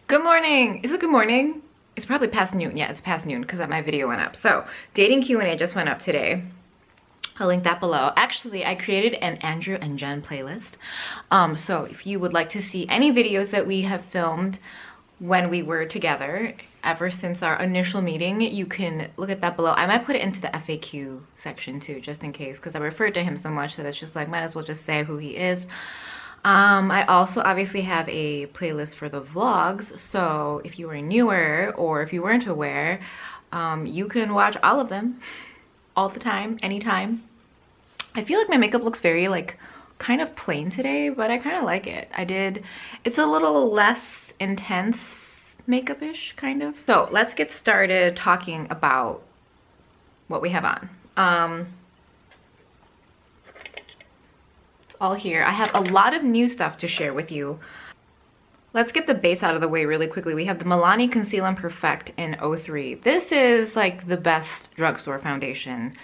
Good morning. Is it good morning? It's probably past noon. Yeah, it's past noon because my video went up. So dating Q&A just went up today. I'll link that below. Actually, I created an Andrew and Jen playlist. So if you would like to see any videos that we have filmed when we were together ever since our initial meeting, you can look at that below. I might put it into the FAQ section too, just in case, because I referred to him so much that it's just like, might as well just say who he is. I also obviously have a playlist for the vlogs, so if you are newer or if you weren't aware, you can watch all of them all the time, anytime. I feel like my makeup looks very like kind of plain today, but I kind of like it. It's a little less intense makeup-ish kind of. So let's get started talking about what we have on. All here. I have a lot of new stuff to share with you. Let's get the base out of the way really quickly. We have the Milani Conceal and Perfect in 03. This is like the best drugstore foundation.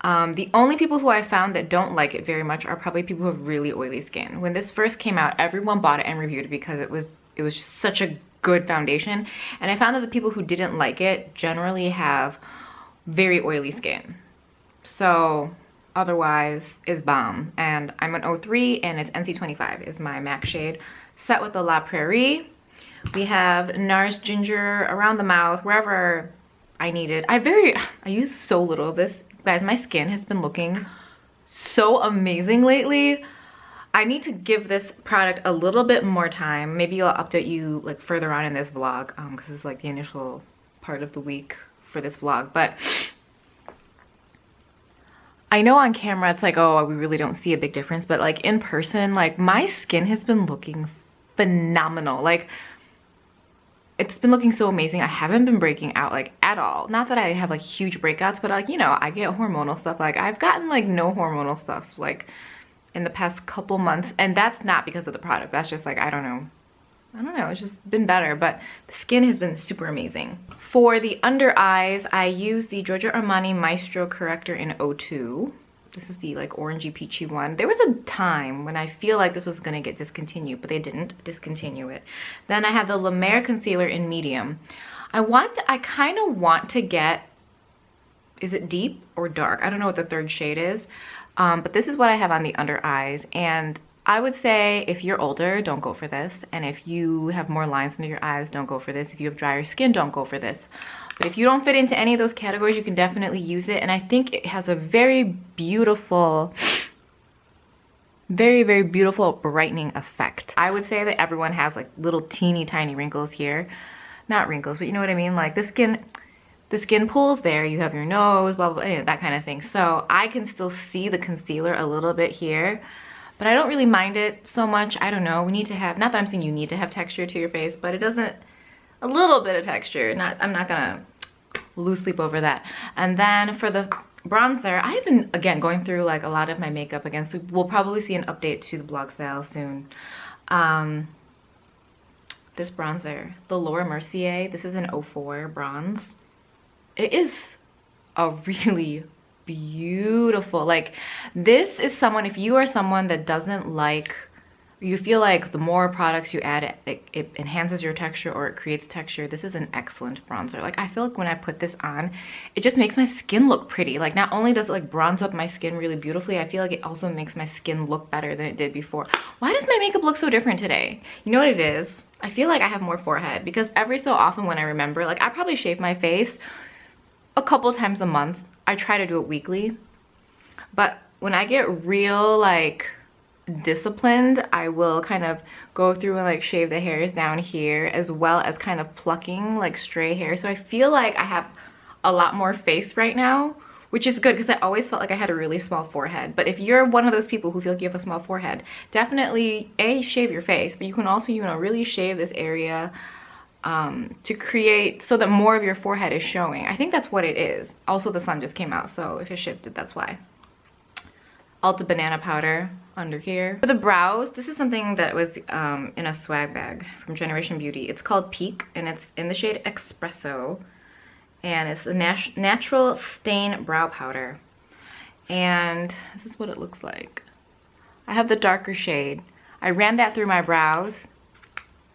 The only people who I found that don't like it very much are probably people who have really oily skin. When this first came out, everyone bought it and reviewed it because it was just such a good foundation. And I found that the people who didn't like it generally have very oily skin. So otherwise is bomb. And I'm an 03 and it's NC25 is my MAC shade, set with the La Prairie. We have NARS Ginger around the mouth, wherever I need it. I use so little of this. Guys, my skin has been looking so amazing lately. I need to give this product a little bit more time. Maybe I'll update you like further on in this vlog, because it's like the initial part of the week for this vlog. But I know on camera it's like, oh, we really don't see a big difference, but like in person, like my skin has been looking phenomenal. Like it's been looking so amazing. I haven't been breaking out like at all. Not that I have like huge breakouts, but like, you know, I get hormonal stuff. Like I've gotten like no hormonal stuff like in the past couple months, and that's not because of the product. That's just like, I don't know, it's just been better, but the skin has been super amazing. For the under eyes, I use the Giorgio Armani Maestro Corrector in 02. This is the like orangey peachy one. There was a time when I feel like this was gonna get discontinued, but they didn't discontinue it. Then I have the La Mer Concealer in medium. I kind of want to get, is it deep or dark? I don't know what the third shade is, but this is what I have on the under eyes. And I would say if you're older, don't go for this. And if you have more lines under your eyes, don't go for this. If you have drier skin, don't go for this. But if you don't fit into any of those categories, you can definitely use it. And I think it has a very beautiful, very, very beautiful brightening effect. I would say that everyone has like little teeny tiny wrinkles here. Not wrinkles, but you know what I mean? Like the skin pulls there, you have your nose, blah, blah, blah, that kind of thing. So I can still see the concealer a little bit here, but I don't really mind it so much. I don't know, we need to have, not that I'm saying you need to have texture to your face, but it doesn't, a little bit of texture. I'm not gonna lose sleep over that. And then for the bronzer, I've been, again, going through like a lot of my makeup again, so we'll probably see an update to the blog style soon. This bronzer, the Laura Mercier, this is an 04 bronze. It is a really beautiful, like this is someone, if you are someone that doesn't like, you feel like the more products you add, it enhances your texture or it creates texture, this is an excellent bronzer. Like I feel like when I put this on, it just makes my skin look pretty. Like not only does it like bronze up my skin really beautifully, I feel like it also makes my skin look better than it did before. Why does my makeup look so different today? You know what it is? I feel like I have more forehead, because every so often when I remember, like I probably shave my face a couple times a month. I try to do it weekly, but when I get real like disciplined, I will kind of go through and like shave the hairs down here, as well as kind of plucking like stray hair. So I feel like I have a lot more face right now, which is good because I always felt like I had a really small forehead. But if you're one of those people who feel like you have a small forehead, definitely shave your face, but you can also, you know, really shave this area to create so that more of your forehead is showing. I think that's what it is. Also, the sun just came out, so if it shifted, that's why. Ulta Banana Powder under here. For the brows, this is something that was in a swag bag from Generation Beauty. It's called Peak, and it's in the shade Espresso. And it's the Natural Stain Brow Powder. And this is what it looks like. I have the darker shade. I ran that through my brows.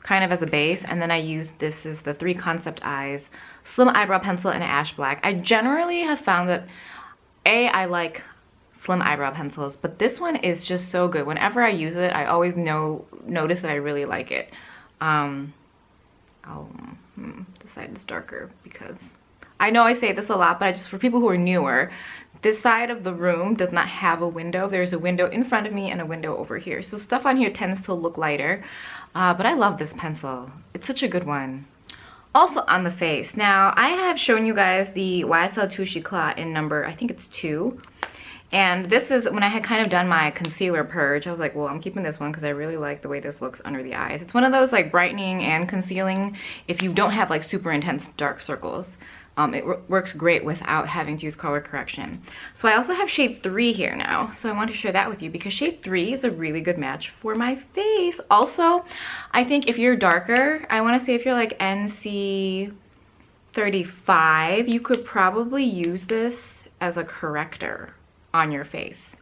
kind of as a base, and then I use this is the 3 Concept Eyes Slim Eyebrow Pencil in ash black. I generally have found that I like slim eyebrow pencils, but this one is just so good. Whenever I use it, I always notice that I really like it. This side is darker because I know I say this a lot, but I just, for people who are newer, this side of the room does not have a window. There's a window in front of me and a window over here. So stuff on here tends to look lighter, but I love this pencil. It's such a good one. Also on the face. Now, I have shown you guys the YSL Touche Eclat in number, I think it's 2. And this is when I had kind of done my concealer purge. I was like, well, I'm keeping this one because I really like the way this looks under the eyes. It's one of those like brightening and concealing if you don't have like super intense dark circles. It works great without having to use color correction. So I also have shade 3 here now. So I want to share that with you because shade 3 is a really good match for my face. Also, I think if you're darker, I want to say if you're like NC 35, you could probably use this as a corrector on your face.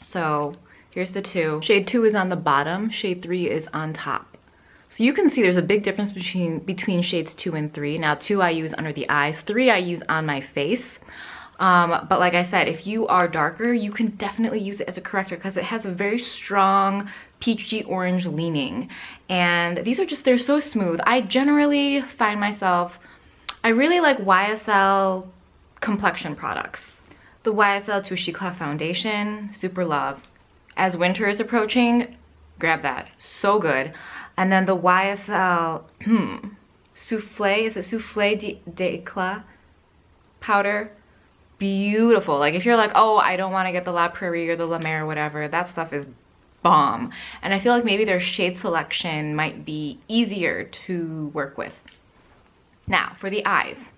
So here's the 2. Shade 2 is on the bottom, shade 3 is on top. So you can see there's a big difference between shades 2 and 3. Now 2 I use under the eyes, 3 I use on my face. But like I said, if you are darker, you can definitely use it as a corrector because it has a very strong peachy orange leaning. And these are just, they're so smooth. I generally find myself, I really like YSL complexion products. The YSL Touche Eclat foundation, super love. As winter is approaching, grab that, so good. And then the YSL Soufflé, is it Soufflé d'Eclat powder? Beautiful. Like if you're like, oh, I don't want to get the La Prairie or the La Mer or whatever, that stuff is bomb. And I feel like maybe their shade selection might be easier to work with. Now, for the eyes.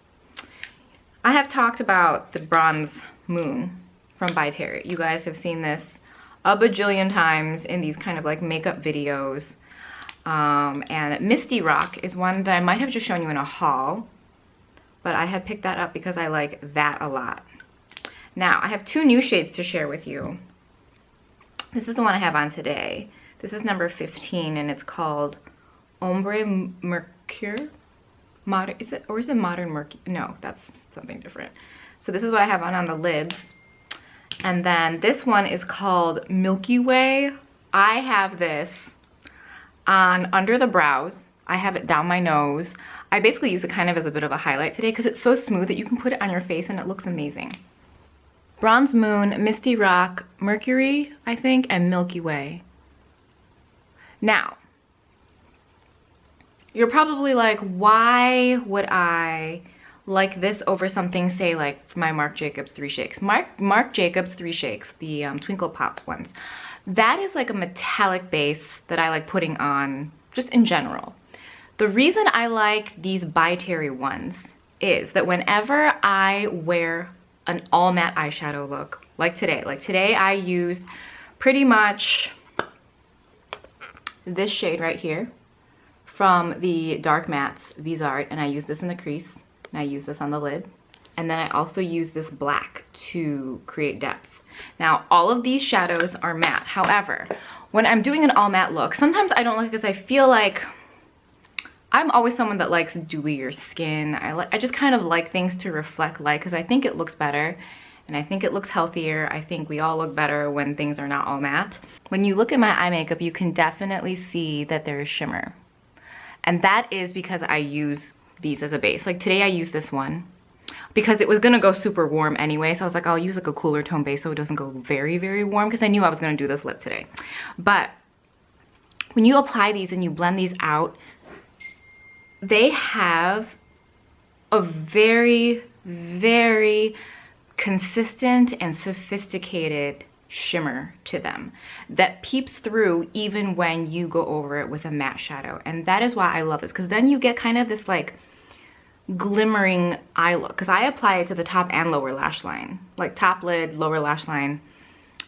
I have talked about the Bronze Moon from By Terry. You guys have seen this a bajillion times in these kind of like makeup videos. And Misty Rock is one that I might have just shown you in a haul, but I have picked that up because I like that a lot. Now, I have 2 new shades to share with you. This is the one I have on today. This is number 15 and it's called Ombre Mercure. Modern, is it Modern Mercure? No, that's something different. So this is what I have on the lids. And then this one is called Milky Way. I have this on under the brows. I have it down my nose. I basically use it kind of as a bit of a highlight today because it's so smooth that you can put it on your face and it looks amazing. Bronze Moon, Misty Rock, Mercury, I think, and Milky Way. Now, you're probably like, why would I like this over something, say like my Marc Jacobs 3 Shakes? Marc Jacobs 3 Shakes, the Twinkle Pop ones. That is like a metallic base that I like putting on just in general. The reason I like these By Terry ones is that whenever I wear an all matte eyeshadow look, like today I used pretty much this shade right here from the Dark Mattes Vizard, and I use this in the crease and I use this on the lid, and then I also use this black to create depth. Now, all of these shadows are matte. However, when I'm doing an all matte look, sometimes I don't like this. I feel like I'm always someone that likes dewier skin. I just kind of like things to reflect light because I think it looks better and I think it looks healthier. I think we all look better when things are not all matte. When you look at my eye makeup, you can definitely see that there is shimmer. And that is because I use these as a base. Like today I used this one because it was gonna go super warm anyway, so I was like, I'll use like a cooler tone base so it doesn't go very, very warm because I knew I was gonna do this lip today. But when you apply these and you blend these out, they have a very, very consistent and sophisticated shimmer to them that peeps through even when you go over it with a matte shadow. And that is why I love this, because then you get kind of this like glimmering eye look, because I apply it to the top and lower lash line, like top lid, lower lash line,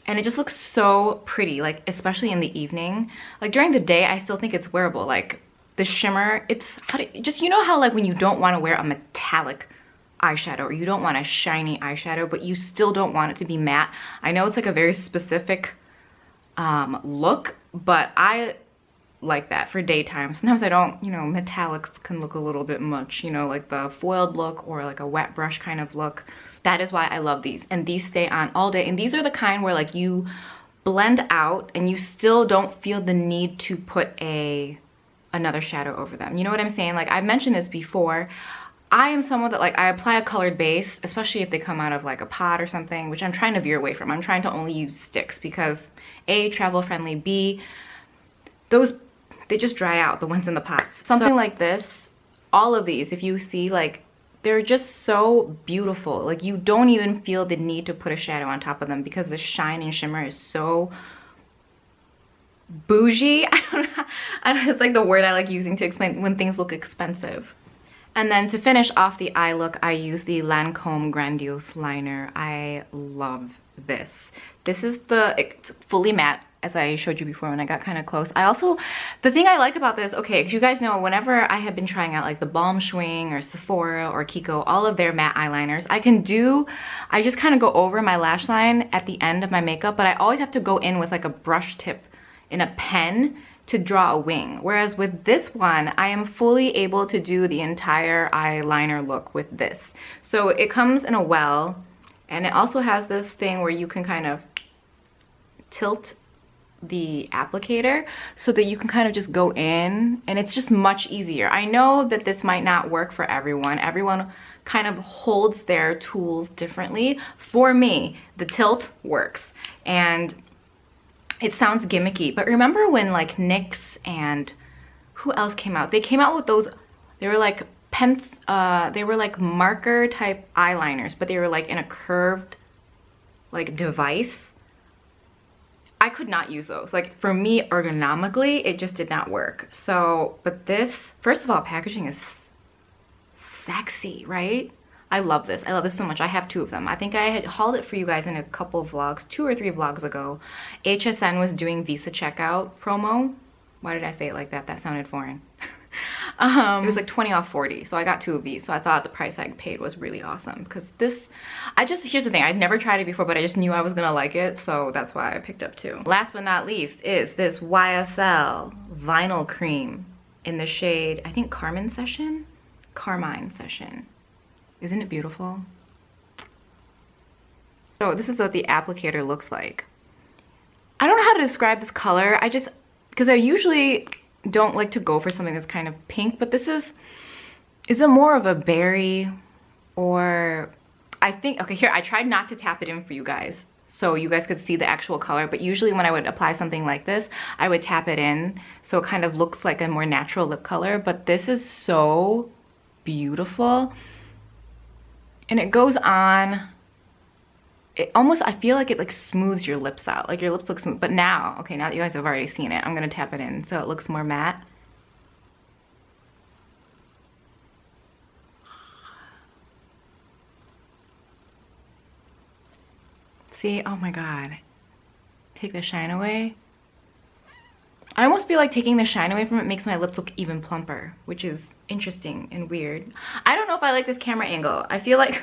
and it just looks so pretty, like especially in the evening. Like during the day I still think it's wearable. Like the shimmer, it's just, you know how like when you don't want to wear a metallic eyeshadow or you don't want a shiny eyeshadow but you still don't want it to be matte. I know it's like a very specific look, but I like that for daytime. Sometimes I don't, you know, metallics can look a little bit much, you know, like the foiled look or like a wet brush kind of look. That is why I love these, and these stay on all day. And these are the kind where like you blend out and you still don't feel the need to put another shadow over them. You know what I'm saying? Like I've mentioned this before. I am someone that like I apply a colored base, especially if they come out of like a pot or something, which I'm trying to veer away from. I'm trying to only use sticks because A, travel friendly, B, those, they just dry out, the ones in the pots. Something like this, all of these, if you see, like they're just so beautiful. Like you don't even feel the need to put a shadow on top of them because the shine and shimmer is so bougie. I don't know, it's like the word I like using to explain when things look expensive. And then to finish off the eye look, I use the Lancome Grandiose liner. I love this. This is it's fully matte, as I showed you before when I got kind of close. The thing I like about this, okay, because you guys know whenever I have been trying out like the Balm Schwing or Sephora or Kiko, all of their matte eyeliners, I just kind of go over my lash line at the end of my makeup, but I always have to go in with like a brush tip in a pen to draw a wing. Whereas with this one, I am fully able to do the entire eyeliner look with this. So it comes in a well, and it also has this thing where you can kind of tilt the applicator so that you can kind of just go in, and it's just much easier. I know that this might not work for everyone. Everyone kind of holds their tools differently. For me, the tilt works, and it sounds gimmicky, but remember when like NYX and who else came out? They came out with those, they were like they were like marker type eyeliners, but they were like in a curved like device. I could not use those. Like for me, ergonomically, it just did not work. So, but this, first of all, packaging is sexy, right? I love this. I love this so much. I have 2 of them. I think I had hauled it for you guys in a couple of vlogs, 2 or 3 vlogs ago. HSN was doing Visa checkout promo. Why did I say it like that? That sounded foreign. It was like 20 off 40. So I got 2 of these. So I thought the price I paid was really awesome because this, here's the thing. I'd never tried it before, but I just knew I was going to like it. So that's why I picked up 2. Last but not least is this YSL Vinyl Cream in the shade, I think Carmine Session. Isn't it beautiful? So this is what the applicator looks like. I don't know how to describe this color. Because I usually don't like to go for something that's kind of pink, but this is it more of a berry, or I think, okay, here, I tried not to tap it in for you guys so you guys could see the actual color, but usually when I would apply something like this, I would tap it in so it kind of looks like a more natural lip color, but this is so beautiful. And it goes on, it almost, I feel like it like smooths your lips out, like your lips look smooth. But now, okay, now that you guys have already seen it, I'm gonna tap it in so it looks more matte. See, oh my God. Take the shine away. I almost feel like taking the shine away from it makes my lips look even plumper, which is interesting and weird. I don't know if I like this camera angle. I feel like,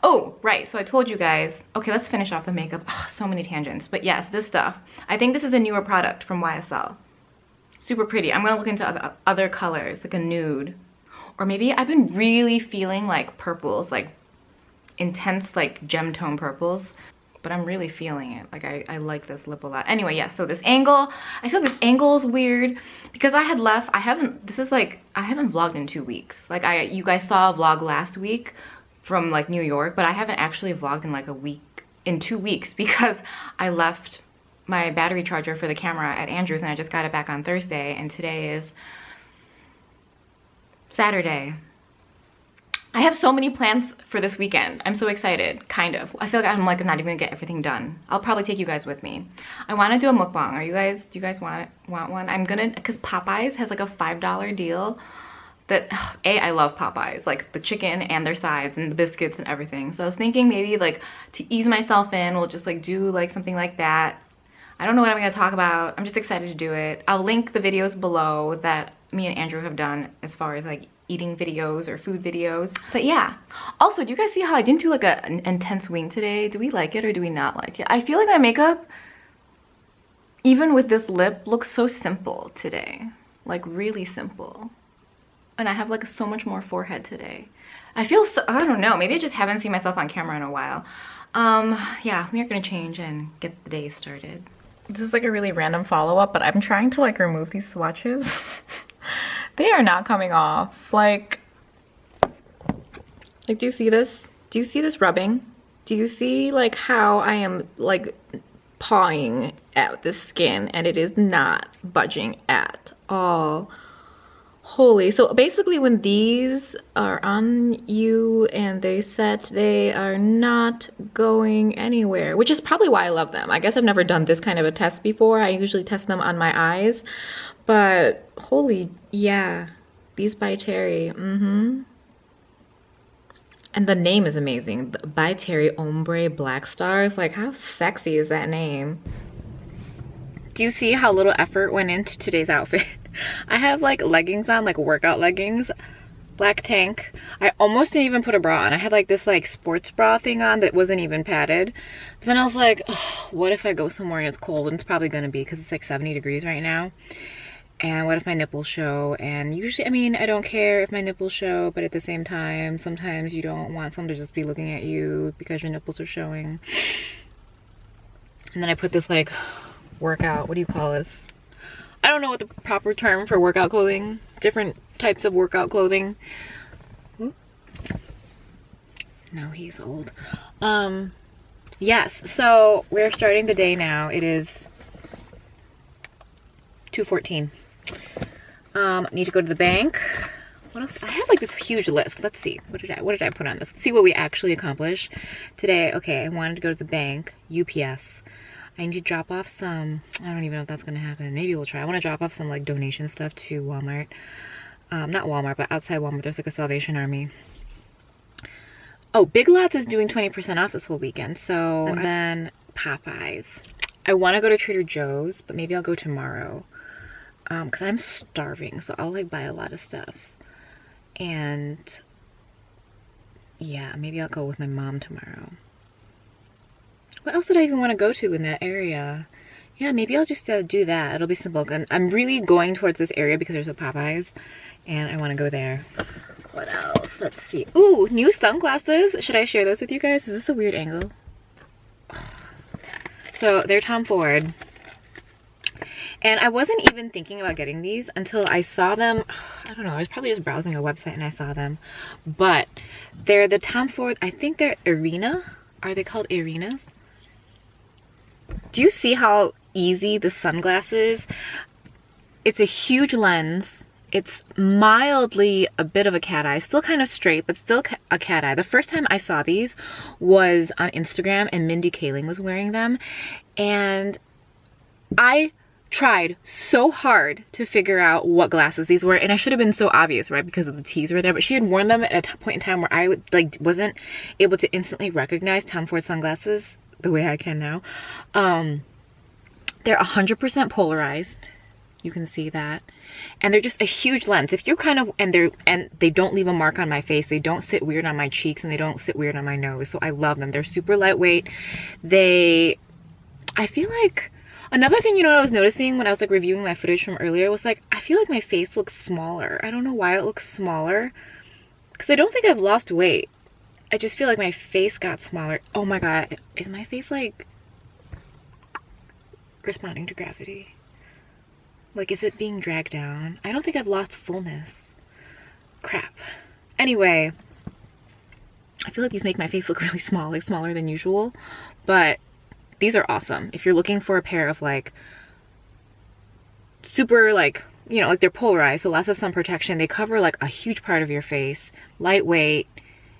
oh, right, so I told you guys, okay, let's finish off the makeup. Oh, so many tangents, but yes, this stuff. I think this is a newer product from YSL. Super pretty. I'm gonna look into other colors, like a nude. Or maybe I've been really feeling like purples, like intense, like gem tone purples. But I'm really feeling it. Like I like this lip a lot. Anyway, yeah, so this angle, I feel this angle is weird because I haven't vlogged in 2 weeks. Like you guys saw a vlog last week from like New York, but I haven't actually vlogged in like in 2 weeks because I left my battery charger for the camera at Andrew's and I just got it back on Thursday, and today is Saturday. I have so many plans for this weekend. I'm so excited, kind of. I feel like I'm not even gonna get everything done. I'll probably take you guys with me. I wanna do a mukbang. Do you guys want one? I'm gonna, cause Popeyes has like a $5 deal that, I love Popeyes, like the chicken and their sides and the biscuits and everything. So I was thinking maybe like to ease myself in, we'll just like do like something like that. I don't know what I'm gonna talk about. I'm just excited to do it. I'll link the videos below that me and Andrew have done as far as like eating videos or food videos. But yeah, also, do you guys see how I didn't do like an intense wing today? Do we like it or do we not like it? I feel like my makeup even with this lip, looks so simple today. Like really simple. And I have like so much more forehead today. I feel so, I don't know, maybe I just haven't seen myself on camera in a while. Yeah, we are gonna change and get the day started. This is like a really random follow-up, but I'm trying to like remove these swatches. They are not coming off. Like, do you see this? Do you see this rubbing? Do you see like how I am like pawing at the skin and it is not budging at all? Holy. So basically when these are on you and they set, they are not going anywhere, which is probably why I love them. I guess I've never done this kind of a test before. I usually test them on my eyes, but holy, yeah, these by Terry. And the name is amazing. By Terry Ombre Black Stars. Like, how sexy is that name? Do you see how little effort went into today's outfit? I have like leggings on, like workout leggings, black tank. I almost didn't even put a bra on. I had like this like sports bra thing on that wasn't even padded. But then I was like, oh, what if I go somewhere and it's cold? And it's probably gonna be because it's like 70 degrees right now. And what if my nipples show? And usually, I mean, I don't care if my nipples show, but at the same time, sometimes you don't want someone to just be looking at you because your nipples are showing. And then I put this like workout, what do you call this? I don't know what the proper term for workout clothing, different types of workout clothing. Ooh. No, he's old. Yes, so we're starting the day now. It is 2:14. Need to go to the bank. What else? I have like this huge list. Let's see. What did I put on this? Let's see what we actually accomplished today. Okay, I wanted to go to the bank, UPS. I need to drop off some, I don't even know if that's gonna happen. Maybe we'll try. I want to drop off some like donation stuff to Walmart. Not Walmart, but outside Walmart, there's like a Salvation Army. Oh, Big Lots is doing 20% off this whole weekend. So, and then Popeyes. I want to go to Trader Joe's, but maybe I'll go tomorrow. Because I'm starving, so I'll like buy a lot of stuff. And yeah, maybe I'll go with my mom tomorrow. What else did I even want to go to in that area? Yeah, maybe I'll just do that. It'll be simple. I'm really going towards this area because there's a Popeyes and I want to go there. What else? Let's see. Ooh, new sunglasses. Should I share those with you guys? Is this a weird angle? So they're Tom Ford. And I wasn't even thinking about getting these until I saw them. I don't know. I was probably just browsing a website and I saw them. But they're the Tom Ford. I think they're Irina. Are they called Irinas? Do you see how easy the sunglasses? It's a huge lens. It's mildly a bit of a cat eye. Still kind of straight, but still a cat eye. The first time I saw these was on Instagram and Mindy Kaling was wearing them. And I tried so hard to figure out what glasses these were, and I should have been so obvious, right, because of the T's were there, but she had worn them at a point in time where I wasn't able to instantly recognize Tom Ford sunglasses the way I can now. They're 100% polarized. You can see that. And they're just a huge lens. If you're kind of, and they don't leave a mark on my face. They don't sit weird on my cheeks and they don't sit weird on my nose. So I love them. They're super lightweight. I feel like, another thing, you know, what I was noticing when I was like reviewing my footage from earlier was like, I feel like my face looks smaller. I don't know why it looks smaller. Because I don't think I've lost weight. I just feel like my face got smaller. Oh my God. Is my face like responding to gravity? Like, is it being dragged down? I don't think I've lost fullness. Crap. Anyway, I feel like these make my face look really small, like smaller than usual. But these are awesome. If you're looking for a pair of like super like, you know, like they're polarized, so lots of sun protection. They cover like a huge part of your face, lightweight,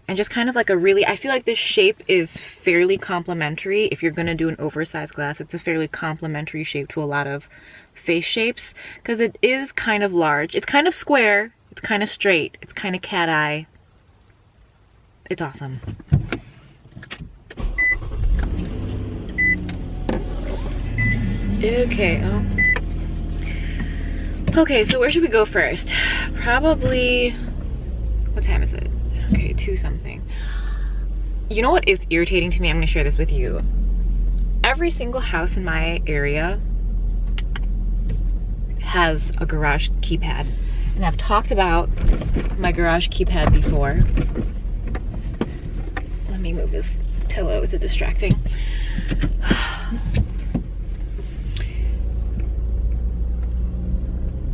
and just kind of like a really, I feel like this shape is fairly complementary. If you're gonna do an oversized glass, it's a fairly complementary shape to a lot of face shapes because it is kind of large. It's kind of square, it's kind of straight, it's kind of cat eye. It's awesome. Okay, okay, so where should we go first? Probably, what time is it? Okay, 2 something. You know what is irritating to me? I'm gonna share this with you. Every single house in my area has a garage keypad. And I've talked about my garage keypad before. Let me move this pillow, is it distracting?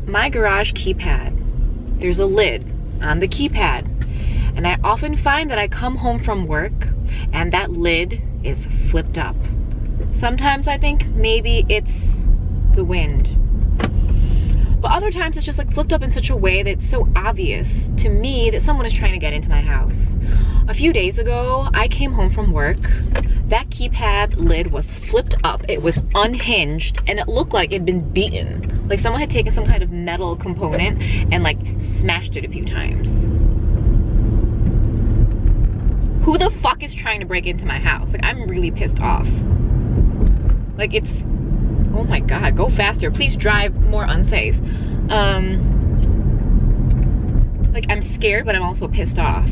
My garage keypad, there's a lid on the keypad, and I often find that I come home from work and that lid is flipped up. Sometimes I think maybe it's the wind, but other times it's just like flipped up in such a way that's so obvious to me that someone is trying to get into my house. A few days ago, I came home from work. That keypad lid was flipped up. It was unhinged and it looked like it'd been beaten. Like someone had taken some kind of metal component and like smashed it a few times. Who the fuck is trying to break into my house? Like, I'm really pissed off. Like, it's, oh my God, go faster. Please drive more unsafe. Like, I'm scared, but I'm also pissed off.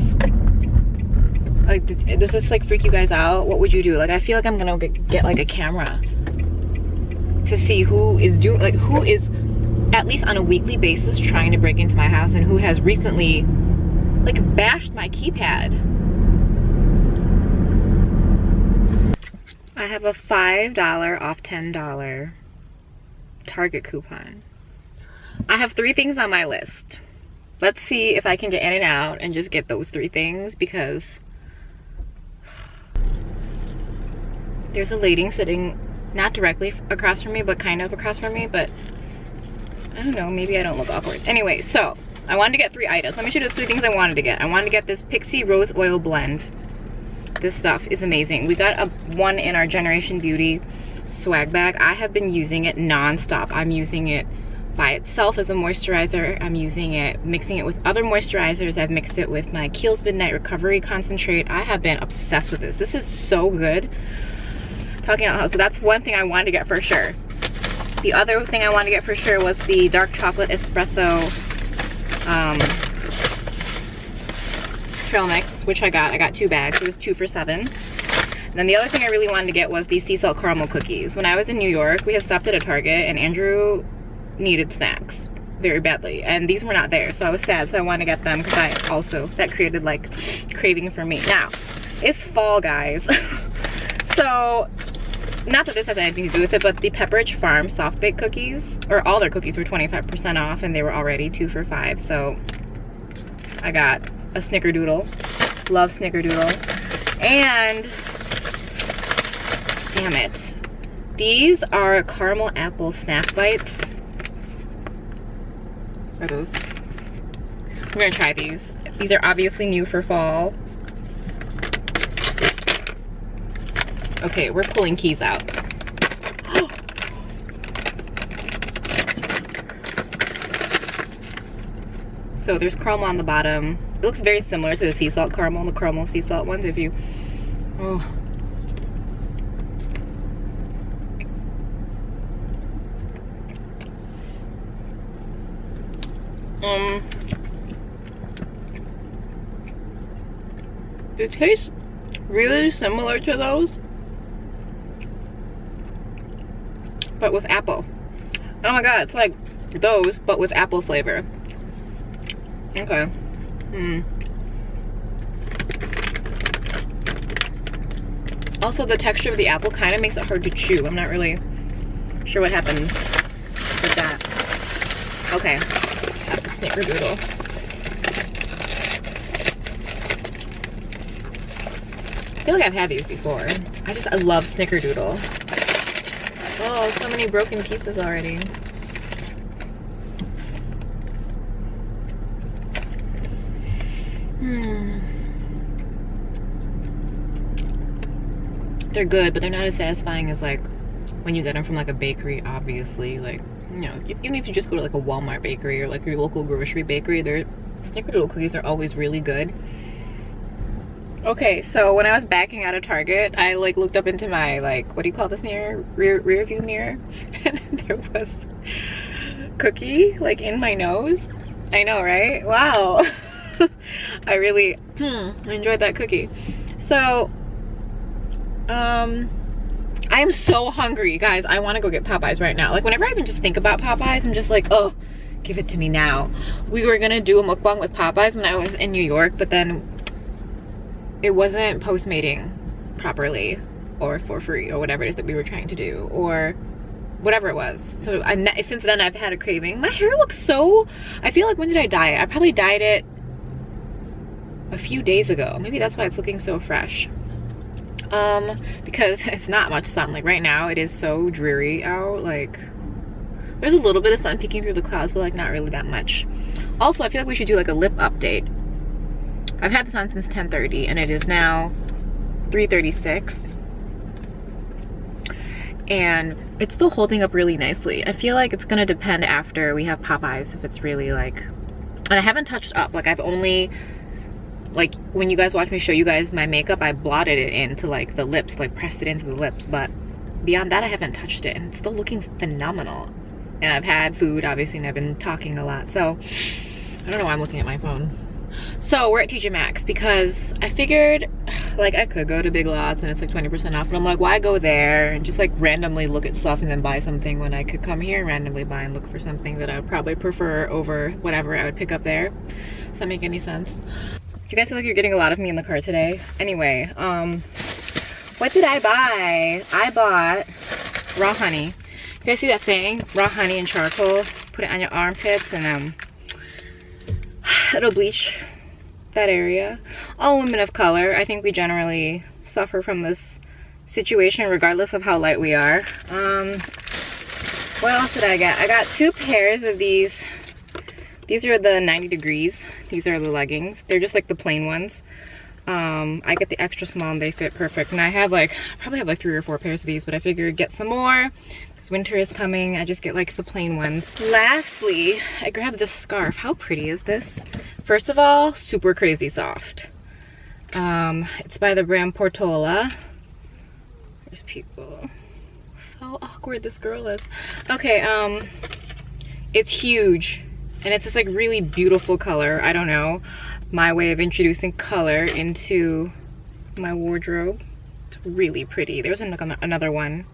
Like, does this like freak you guys out? What would you do? Like, I feel like I'm gonna get like a camera to see who is doing, like, who is at least on a weekly basis trying to break into my house and who has recently like bashed my keypad. I have a $5 off $10 Target coupon. I have 3 things on my list. Let's see if I can get in and out and just get those 3 things, because there's a lady sitting not directly across from me, but kind of across from me, but I don't know, maybe I don't look awkward. Anyway, so I wanted to get 3 items. Let me show you the 3 things I wanted to get. I wanted to get this Pixie Rose Oil Blend. This stuff is amazing. We got one in our Generation Beauty swag bag. I have been using it non-stop. I'm using it by itself as a moisturizer. I'm using it, mixing it with other moisturizers. I've mixed it with my Kiehl's Midnight Recovery Concentrate. I have been obsessed with this. This is so good. Talking about how, so that's one thing I wanted to get for sure. The other thing I wanted to get for sure was the dark chocolate espresso trail mix, which I got 2 bags. It was 2 for $7. And then the other thing I really wanted to get was the sea salt caramel cookies. When I was in New York, we have stopped at a Target and Andrew needed snacks very badly, and these were not there, so I was sad. So I wanted to get them because I also, that created like craving for me. Now it's fall, guys. So not that this has anything to do with it, but the Pepperidge Farm soft baked cookies, or all their cookies, were 25% off, and they were already 2 for $5. So I got a snickerdoodle. Love snickerdoodle. And damn it, these are caramel apple snack bites. Are those? I'm gonna try these. These are obviously new for fall. Okay, we're pulling keys out. So there's caramel on the bottom. It looks very similar to the sea salt caramel, the caramel sea salt ones. If you, oh. It tastes really similar to those, but with apple. Oh my god, it's like those, but with apple flavor. Okay. Also, the texture of the apple kind of makes it hard to chew. I'm not really sure what happened with that. Okay, have the snickerdoodle. I feel like I've had these before. I love snickerdoodle. Oh, so many broken pieces already. They're good, but they're not as satisfying as like when you get them from like a bakery, obviously. Like, you know, even if you just go to like a Walmart bakery or like your local grocery bakery, their snickerdoodle cookies are always really good. Okay, so when I was backing out of Target, I like looked up into my, like, what do you call this mirror? Rear view mirror. And there was cookie like in my nose. I know, right? Wow. I really enjoyed that cookie. So I am so hungry, guys. I want to go get Popeyes right now. Like, whenever I even just think about Popeyes, I'm just like, oh, give it to me now. We were gonna do a mukbang with Popeyes when I was in New York, but then it wasn't Postmating properly or for free or whatever it is that we were trying to do, or whatever it was. So since then I've had a craving. My hair looks so, I feel like, when did I dye it? I probably dyed it a few days ago. Maybe that's why it's looking so fresh. Because it's not much sun. Like right now it is so dreary out. Like there's a little bit of sun peeking through the clouds, but like not really that much. Also, I feel like we should do like a lip update. I've had this on since 10:30 and it is now 3:36. And it's still holding up really nicely. I feel like it's gonna depend after we have Popeyes if it's really like, and I haven't touched up. Like I've only, like when you guys watch me show you guys my makeup, I blotted it into like the lips, like pressed it into the lips, but beyond that I haven't touched it and it's still looking phenomenal. And I've had food obviously and I've been talking a lot, so I don't know why I'm looking at my phone. So we're at TJ Maxx because I figured like I could go to Big Lots and it's like 20% off, but I'm like, why go there and just like randomly look at stuff and then buy something when I could come here and randomly buy and look for something that I would probably prefer over whatever I would pick up there. Does that make any sense? You guys feel like you're getting a lot of me in the car today? Anyway, what did I buy? I bought raw honey. You guys see that thing? Raw honey and charcoal. Put it on your armpits and it'll bleach that area. All women of color, I think we generally suffer from this situation regardless of how light we are. What else did I get? I got 2 pairs of these. These are the 90 degrees. These are the leggings. They're just like the plain ones. I get the extra small and they fit perfect. And I have like, I probably have like 3 or 4 pairs of these, but I figured get some more because winter is coming. I just get like the plain ones. Lastly, I grabbed this scarf. How pretty is this? First of all, super crazy soft. It's by the brand Portola. There's people. So awkward this girl is. Okay, it's huge. And it's this like really beautiful color. I don't know, my way of introducing color into my wardrobe. It's really pretty. There's another one.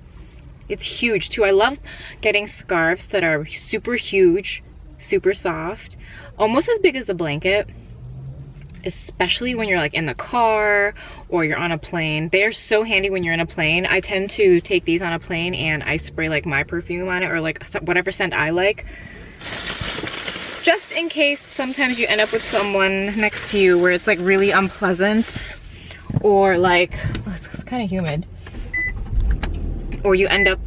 It's huge too. I love getting scarves that are super huge, super soft, almost as big as a blanket, especially when you're like in the car or you're on a plane. They are so handy when you're in a plane. I tend to take these on a plane and I spray like my perfume on it or like whatever scent I like. Just in case sometimes you end up with someone next to you where it's like really unpleasant or like, oh, it's kind of humid. Or you end up,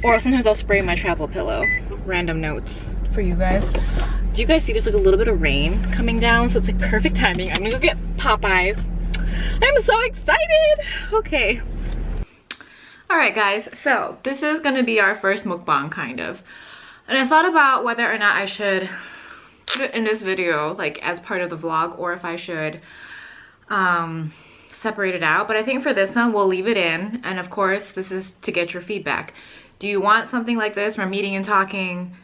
or sometimes I'll spray my travel pillow. Random notes for you guys. Do you guys see there's like a little bit of rain coming down? So it's like perfect timing. I'm gonna go get Popeyes. I'm so excited. Okay. All right guys, so this is gonna be our first mukbang kind of. And I thought about whether or not I should put it in this video, like as part of the vlog, or if I should separate it out. But I think for this one, we'll leave it in. And of course, this is to get your feedback. Do you want something like this where I'm eating and talking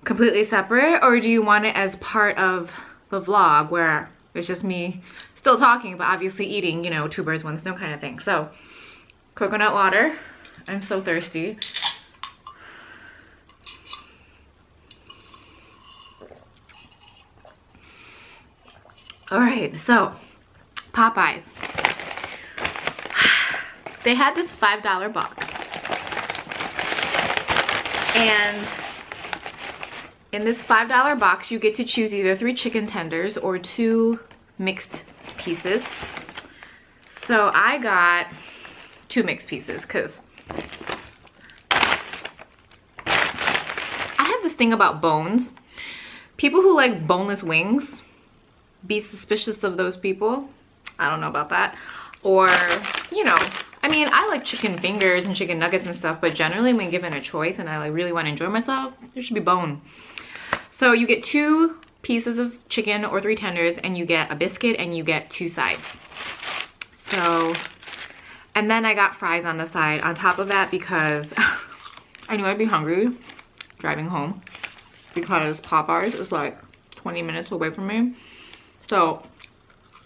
completely separate? Or do you want it as part of the vlog where it's just me still talking, but obviously eating, you know, 2 birds, 1 stone kind of thing. So, coconut water. I'm so thirsty. All right, so Popeyes. They had this $5 box. And in this $5 box, you get to choose either 3 chicken tenders or 2 mixed pieces. So I got 2 mixed pieces because I have this thing about bones. People who like boneless wings, be suspicious of those people. I don't know about that. Or, you know, I mean, I like chicken fingers and chicken nuggets and stuff, but generally when given a choice and I like really want to enjoy myself, there should be bone. So you get 2 pieces of chicken or 3 tenders and you get a biscuit and you get 2 sides. So, and then I got fries on the side on top of that because I knew I'd be hungry driving home because Popeyes is like 20 minutes away from me. So,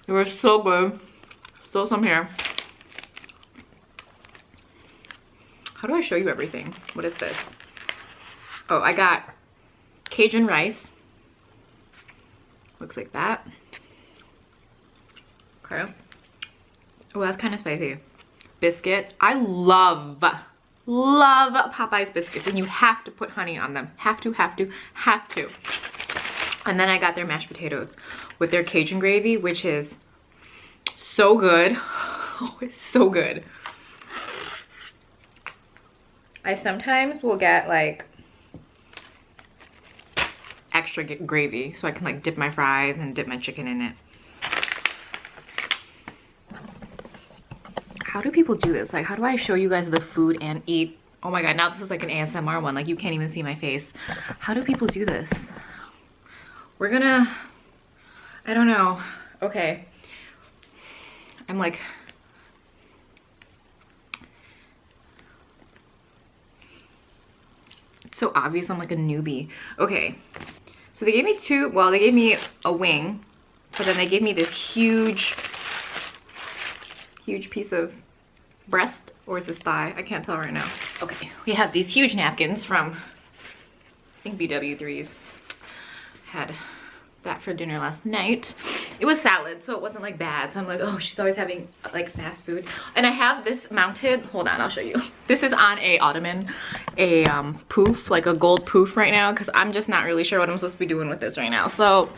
it was so good. Still some here. how do I show you everything? What is this? Oh, I got Cajun rice. Looks like that. Okay. Oh, that's kind of spicy. Biscuit. I love Popeyes biscuits, and you have to put honey on them. Have to. And then I got their mashed potatoes with their Cajun gravy, which is so good. Oh, it's so good. I sometimes will get like extra gravy so I can like dip my fries and dip my chicken in it. How do people do this? Like, how do I show you guys the food and eat? Oh my god, now this is like an ASMR one. Like, you can't even see my face. How do people do this? We're gonna, I don't know. Okay. I'm like, it's so obvious I'm like a newbie. Okay. So they gave me two, well, they gave me a wing, but then they gave me this huge piece of breast, or is this thigh? I can't tell right now. Okay, we have these huge napkins from, I think BW3's. Had that for dinner last night. It was salad, so it wasn't like bad. So I'm like, oh, she's always having like fast food. And I have this mounted, hold on, I'll show you. This is on a ottoman, a poof, like a gold poof right now, because I'm just not really sure what I'm supposed to be doing with this right now. So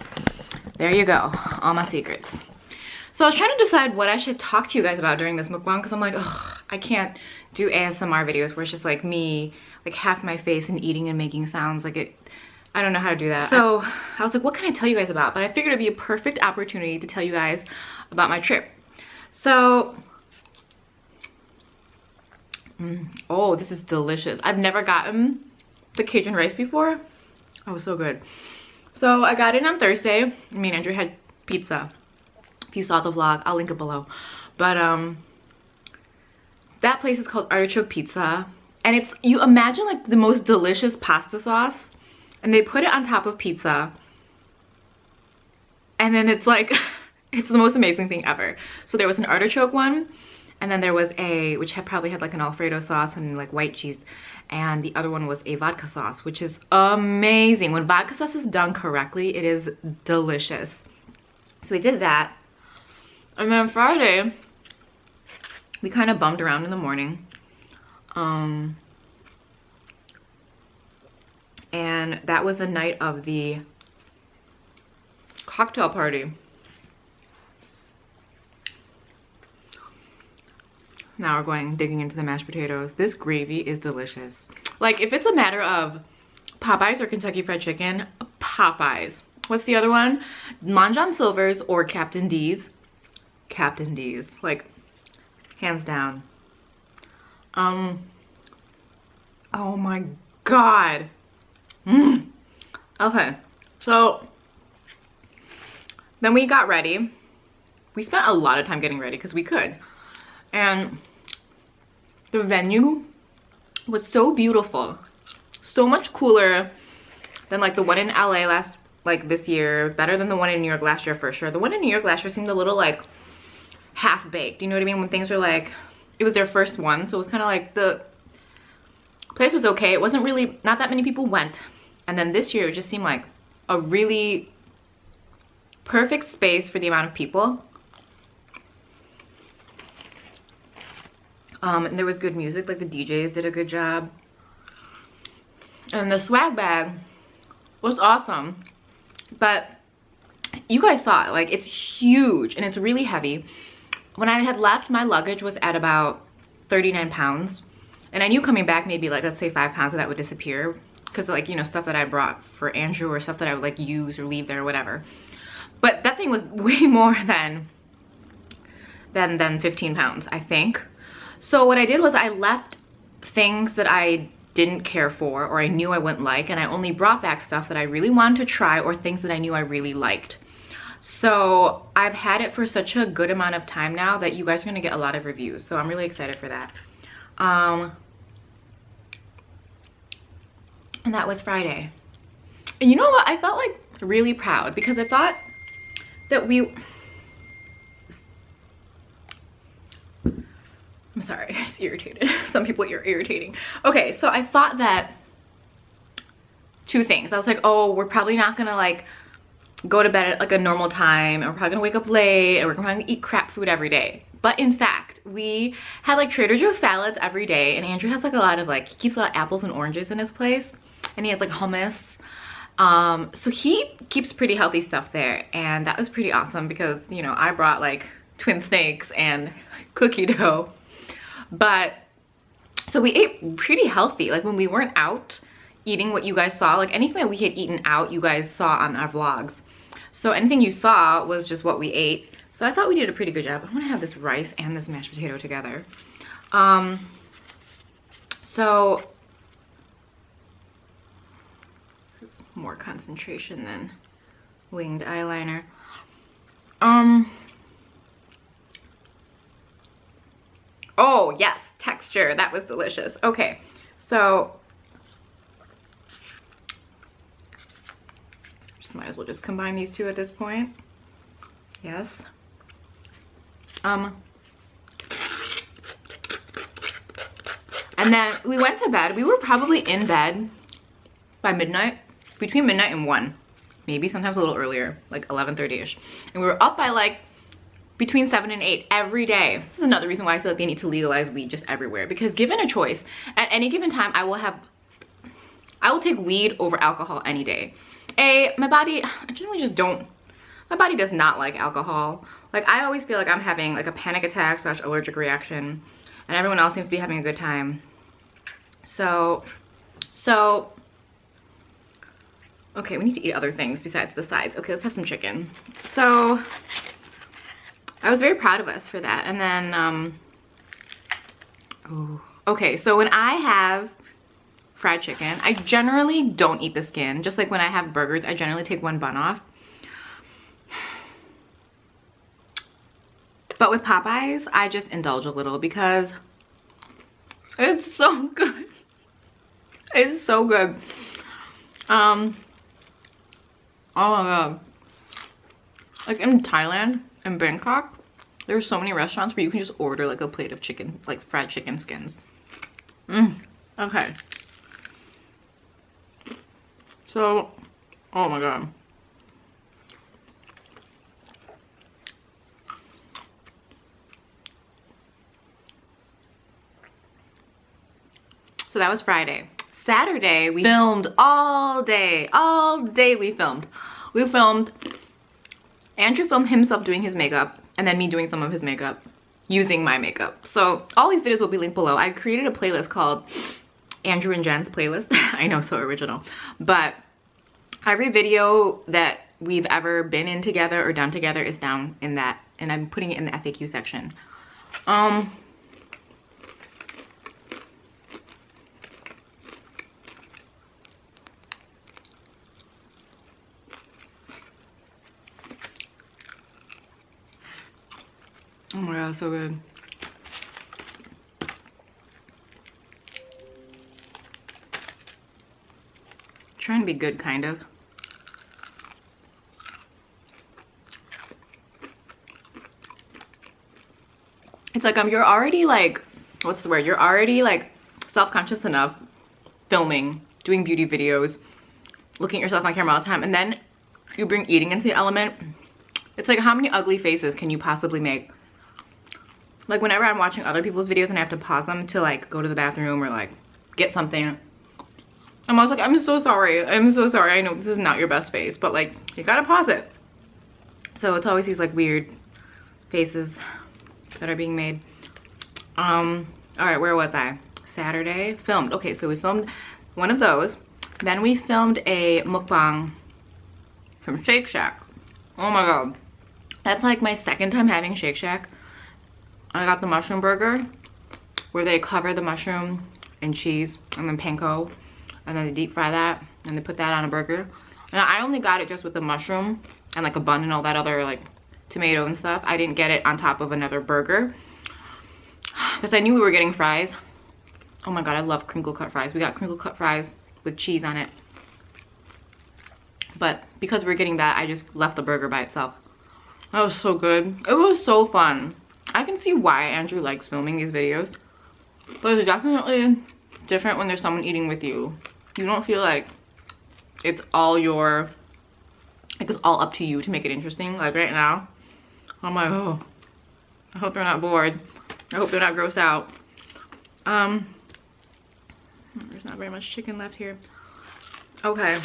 there you go, all my secrets. So I was trying to decide what I should talk to you guys about during this mukbang, because I'm like, ugh, I can't do ASMR videos where it's just like me, like half my face and eating and making sounds. Like it, I don't know how to do that. So I was like, what can I tell you guys about? But I figured it'd be a perfect opportunity to tell you guys about my trip. So, oh, this is delicious. I've never gotten the Cajun rice before. Oh, so good. So I got it on Thursday. Me and Andrew had pizza. If you saw the vlog, I'll link it below. But that place is called Artichoke Pizza. And it's, you imagine like the most delicious pasta sauce, and they put it on top of pizza, and then it's like, it's the most amazing thing ever. So there was an artichoke one, and then there was a, which probably had like an Alfredo sauce and like white cheese, and the other one was a vodka sauce, which is amazing. When vodka sauce is done correctly, it is delicious. So we did that, and then Friday, we kind of bummed around in the morning. And that was the night of the cocktail party. Now we're digging into the mashed potatoes. This gravy is delicious. Like, if it's a matter of Popeyes or Kentucky Fried Chicken, Popeyes. What's the other one? Long John Silver's or Captain D's. Captain D's, like, hands down. Oh my god. Okay, so then we got ready. We spent a lot of time getting ready because we could. And the venue was so beautiful. So much cooler than like the one in LA this year. Better than the one in New York last year for sure. The one in New York last year seemed a little like half-baked. You know what I mean? When things are like, it was their first one. So it was kind of like the place was okay. It wasn't really, not that many people went. And then this year it just seemed like a really perfect space for the amount of people. And there was good music, like the DJs did a good job. And the swag bag was awesome. But you guys saw it, like it's huge and it's really heavy. When I had left, my luggage was at about 39 pounds. And I knew coming back maybe like, let's say 5 pounds of that would disappear. Because like, you know, stuff that I brought for Andrew or stuff that I would like use or leave there or whatever. But that thing was way more than 15 pounds, I think. So what I did was I left things that I didn't care for or I knew I wouldn't like, and I only brought back stuff that I really wanted to try or things that I knew I really liked. So I've had it for such a good amount of time now that you guys are going to get a lot of reviews. So I'm really excited for that. And that was Friday. And you know what? I felt like really proud because I thought that I'm sorry, I'm just irritated. Some people you're irritating. Okay, so I thought that two things. I was like, oh, we're probably not gonna like go to bed at like a normal time, and we're probably gonna wake up late, and we're probably gonna eat crap food every day. But in fact, we had like Trader Joe's salads every day, and Andrew has like a lot of like, he keeps a lot of apples and oranges in his place, and he has like hummus. So he keeps pretty healthy stuff there, and that was pretty awesome because, you know, I brought like twin snakes and cookie dough. But so we ate pretty healthy. Like when we weren't out eating what you guys saw, like anything that we had eaten out, you guys saw on our vlogs. So anything you saw was just what we ate. So I thought we did a pretty good job. I want to have this rice and this mashed potato together. So this is more concentration than winged eyeliner. Oh yes, texture, that was delicious. Okay, so just might as well just combine these two at this point. Yes. And then we went to bed. We were probably in bed by midnight, between midnight and 1, maybe sometimes a little earlier, like 11:30ish. And we were up by like between 7 and 8 every day. This is another reason why I feel like they need to legalize weed just everywhere, because given a choice, at any given time, I will take weed over alcohol any day. My body, I generally just don't, my body does not like alcohol. Like I always feel like I'm having like a panic attack / allergic reaction, and everyone else seems to be having a good time. So, okay, we need to eat other things besides the sides. Okay, let's have some chicken. So, I was very proud of us for that. And then, okay, so when I have fried chicken, I generally don't eat the skin. Just like when I have burgers, I generally take one bun off. But with Popeyes, I just indulge a little because it's so good. It's so good. Oh my god. Like in Thailand, in Bangkok, there's so many restaurants where you can just order like a plate of chicken, like fried chicken skins. Okay. So, oh my god. So that was Friday. Saturday, we filmed all day. All day we filmed. Andrew filmed himself doing his makeup, and then me doing some of his makeup using my makeup. So all these videos will be linked below. I created a playlist called Andrew and Jen's playlist. I know, so original. But every video that we've ever been in together or done together is down in that, and I'm putting it in the FAQ section. Oh my god, so good. Trying to be good, kind of. It's like you're already like, what's the word? You're already like self-conscious enough filming, doing beauty videos, looking at yourself on camera all the time, and then you bring eating into the element. It's like, how many ugly faces can you possibly make? Like whenever I'm watching other people's videos and I have to pause them to like go to the bathroom or like get something, I'm always like, I'm so sorry. I'm so sorry. I know this is not your best face, but like you gotta pause it. So it's always these like weird faces that are being made. All right, where was I? Saturday, filmed. Okay, so we filmed one of those. Then we filmed a mukbang from Shake Shack. Oh my god. That's like my second time having Shake Shack. I got the mushroom burger where they cover the mushroom and cheese and then panko, and then they deep fry that and they put that on a burger. And I only got it just with the mushroom and like a bun and all that other like tomato and stuff. I didn't get it on top of another burger because I knew we were getting fries. Oh my god, I love crinkle cut fries. We got crinkle cut fries with cheese on it. But because we're getting that, I just left the burger by itself. That was so good. It was so fun. I can see why Andrew likes filming these videos, but it's definitely different when there's someone eating with you. You don't feel like it's all your, like it's all up to you to make it interesting. Like right now, I'm like, oh, I hope they're not bored. I hope they're not grossed out. There's not very much chicken left here. Okay.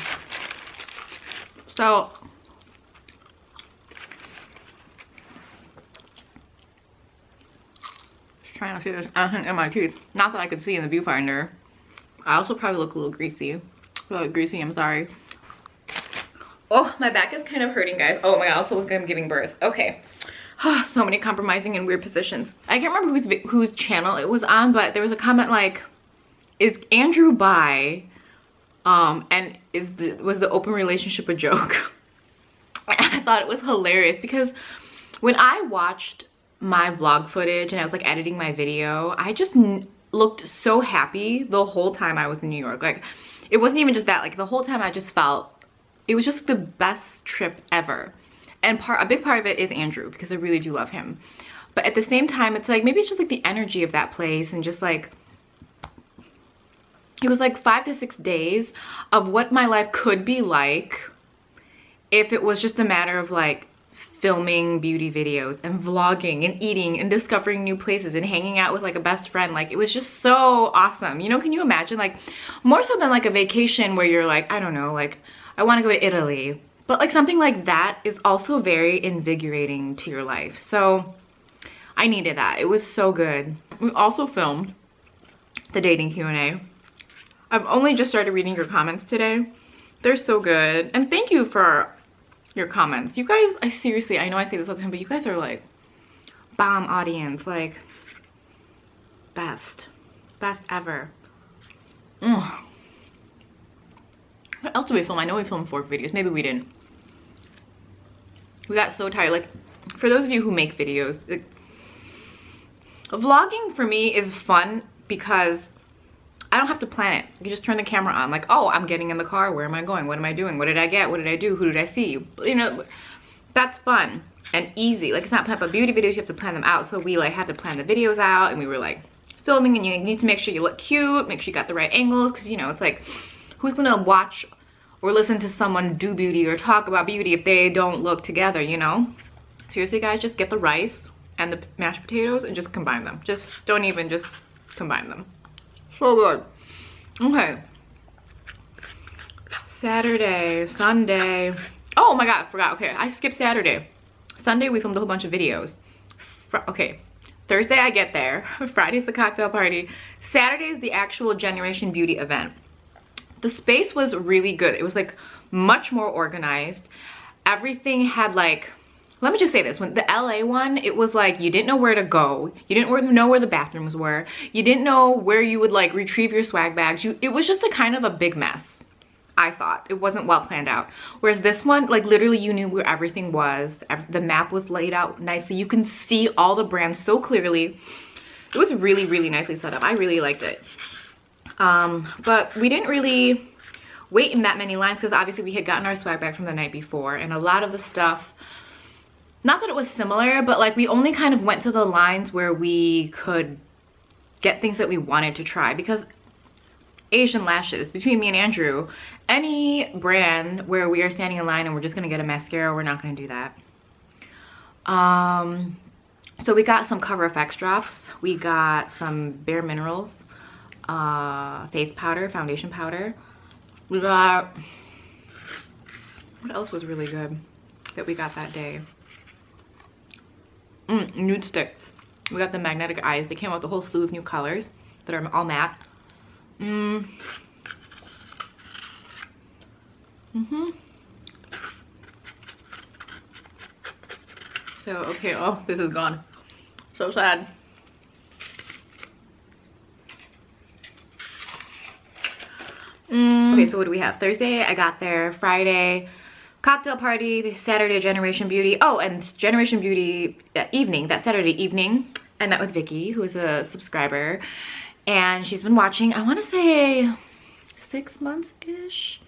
So, just trying to see this anything in my teeth. Not that I could see in the viewfinder. I also probably look a little greasy. I'm sorry. Oh, my back is kind of hurting, guys. Oh my god, I also look like I'm giving birth. Okay. So many compromising in weird positions. I can't remember whose channel it was on, but there was a comment like, is Andrew bi? And was the open relationship a joke? I thought it was hilarious because when I watched my vlog footage and I was like editing my video, I just looked so happy the whole time I was in New York. Like, it wasn't even just that, like the whole time I just felt it was just the best trip ever. And a big part of it is Andrew, because I really do love him. But at the same time, it's like maybe it's just like the energy of that place, and just like it was like 5 to 6 days of what my life could be like if it was just a matter of like filming beauty videos and vlogging and eating and discovering new places and hanging out with like a best friend. Like, it was just so awesome. You know, can you imagine, like, more so than like a vacation where you're like, I don't know, like I want to go to Italy, but like something like that is also very invigorating to your life. So I needed that. It was so good. We also filmed the dating Q&A. I've only just started reading your comments today. They're so good. And thank you for your comments. You guys, I know I say this all the time, but you guys are like bomb audience. Like, best ever. What else did we film? I know we filmed 4 videos. Maybe we didn't. We got so tired. Like, for those of you who make videos, like, vlogging for me is fun because I don't have to plan it. You just turn the camera on, like, oh, I'm getting in the car. Where am I going? What am I doing? What did I get? What did I do? Who did I see? You know, that's fun and easy. Like, it's not type of beauty videos. You have to plan them out. So we like had to plan the videos out, and we were like filming, and you need to make sure you look cute, make sure you got the right angles, because you know, it's like, who's gonna watch or listen to someone do beauty or talk about beauty if they don't look together, you know? Seriously, guys, just get the rice and the mashed potatoes and just combine them. Just don't even, just combine them. So good. Okay. Saturday, Sunday. Oh my god, I forgot. Okay, I skipped Saturday. Sunday, we filmed a whole bunch of videos. Okay. Thursday, I get there. Friday's the cocktail party. Saturday is the actual Generation Beauty event. The space was really good. It was like much more organized. Everything had like, let me just say this, when the LA one, it was like you didn't know where to go. You didn't know where the bathrooms were. You didn't know where you would like retrieve your swag bags. It was just a kind of a big mess, I thought. It wasn't well planned out. Whereas this one, like literally you knew where everything was. The map was laid out nicely. You can see all the brands so clearly. It was really, really nicely set up. I really liked it. But we didn't really wait in that many lines because obviously we had gotten our swag bag from the night before, and a lot of the stuff, not that it was similar, but like we only kind of went to the lines where we could get things that we wanted to try, because Asian lashes, between me and Andrew, any brand where we are standing in line and we're just gonna get a mascara, we're not gonna do that. So we got some Cover FX drops, we got some Bare Minerals face powder, foundation powder. We got, what else was really good that we got that day? Nude sticks. We got the magnetic eyes. They came out with a whole slew of new colors that are all matte. So, okay, oh, this is gone. So sad. Okay, so what do we have? Thursday, I got there. Friday, cocktail party. Saturday, Generation Beauty. Oh, and Generation Beauty that Saturday evening, I met with Vicky, who is a subscriber. And she's been watching, I want to say 6 months-ish.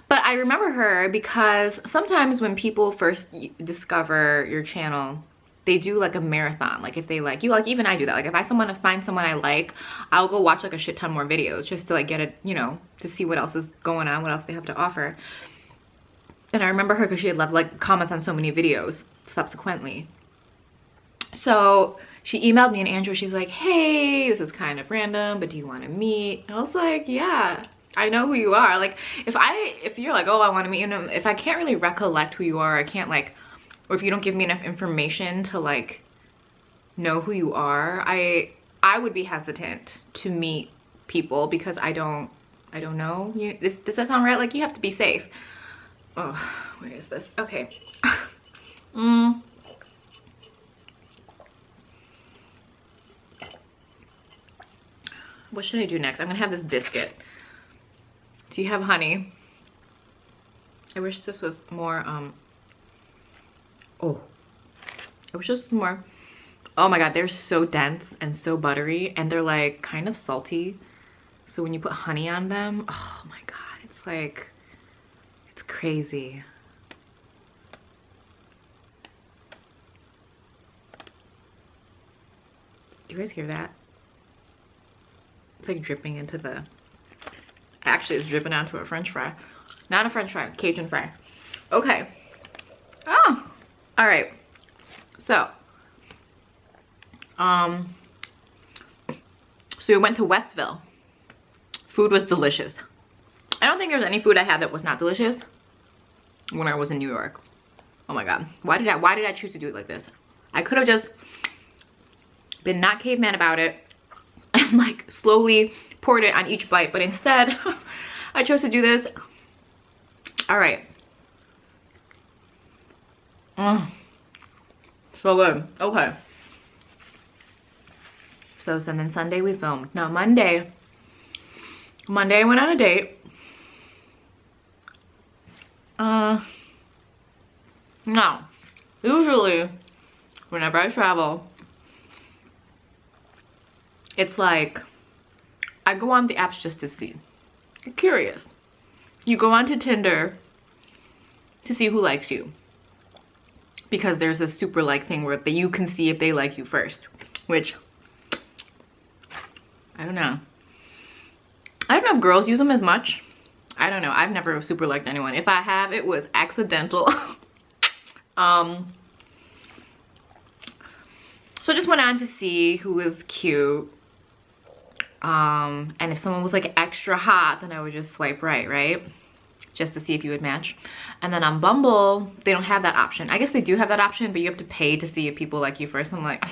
But I remember her because sometimes when people first discover your channel, they do like a marathon. Like if they like you, like even I do that. Like if I find someone I like, I'll go watch like a shit ton more videos just to like get it, you know, to see what else is going on, what else they have to offer. And I remember her because she had left like comments on so many videos subsequently. So she emailed me and Andrew, she's like, hey, this is kind of random, but do you want to meet? And I was like, yeah, I know who you are. Like if you're like, oh, I want to meet you, know, if I can't really recollect who you are, I can't like, or if you don't give me enough information to like know who you are, I would be hesitant to meet people because I don't know you. Does that sound right? Like you have to be safe. Oh, where is this? Okay. What should I do next? I'm gonna have this biscuit. Do you have honey? I wish this was more oh, I wish this was more. Oh my god, they're so dense and so buttery, and they're like kind of salty. So when you put honey on them, oh my god, it's like, it's crazy. Do you guys hear that? It's like dripping into the, actually it's dripping onto a french fry. Not a french fry, Cajun fry. Okay. Oh, all right. So we went to Westville. Food was delicious. I don't think there's any food I had that was not delicious when I was in New York. Oh my god, why did I choose to do it like this? I could have just been not caveman about it and like slowly poured it on each bite, but instead I chose to do this. All right. So good. Okay. So then Sunday we filmed. Now Monday I went on a date. Now, usually whenever I travel, it's like I go on the apps just to see. You're curious. You go onto Tinder to see who likes you, because there's a super like thing where you can see if they like you first, which I don't know. I don't know if girls use them as much. I don't know. I've never super liked anyone. If I have, it was accidental. So I just went on to see who was cute. And if someone was like extra hot, then I would just swipe right? Just to see if you would match. And then on Bumble, they don't have that option. I guess they do have that option, but you have to pay to see if people like you first. I'm like,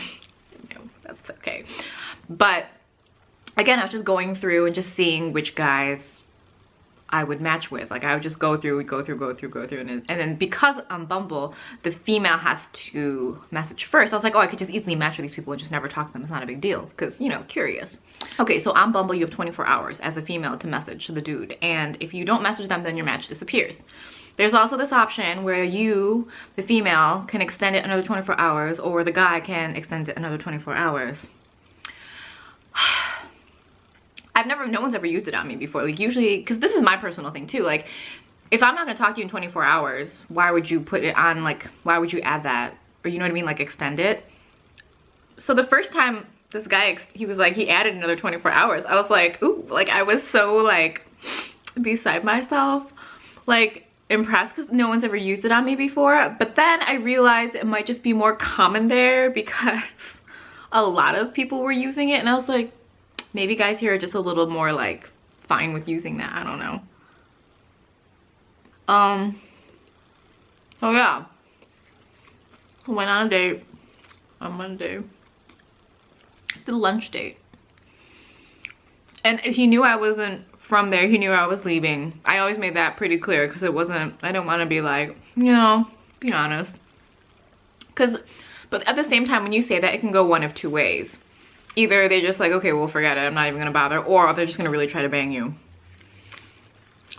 no, that's okay. But again, I was just going through and just seeing which guys I would match with. Like I would just go through. And then because on Bumble, the female has to message first, I was like, oh, I could just easily match with these people and just never talk to them. It's not a big deal because, you know, curious. Okay, so on Bumble, you have 24 hours as a female to message the dude. And if you don't message them, then your match disappears. There's also this option where you, the female, can extend it another 24 hours, or the guy can extend it another 24 hours. No one's ever used it on me before. Like usually, because this is my personal thing too. Like if I'm not gonna talk to you in 24 hours, why would you put it on, like, why would you add that? Or you know what I mean? Like extend it. So the first time this guy, he was like, he added another 24 hours. I was like, ooh, like I was so like beside myself, like impressed because no one's ever used it on me before. But then I realized it might just be more common there because a lot of people were using it. And I was like, maybe guys here are just a little more like fine with using that. I don't know. Oh yeah. I went on a date on Monday. It's a lunch date. And he knew I wasn't from there. He knew I was leaving. I always made that pretty clear because it wasn't, I don't want to be like, you know, be honest. But at the same time, when you say that, it can go one of two ways. Either they're just like, okay, well, forget it, I'm not even gonna bother, or they're just gonna really try to bang you.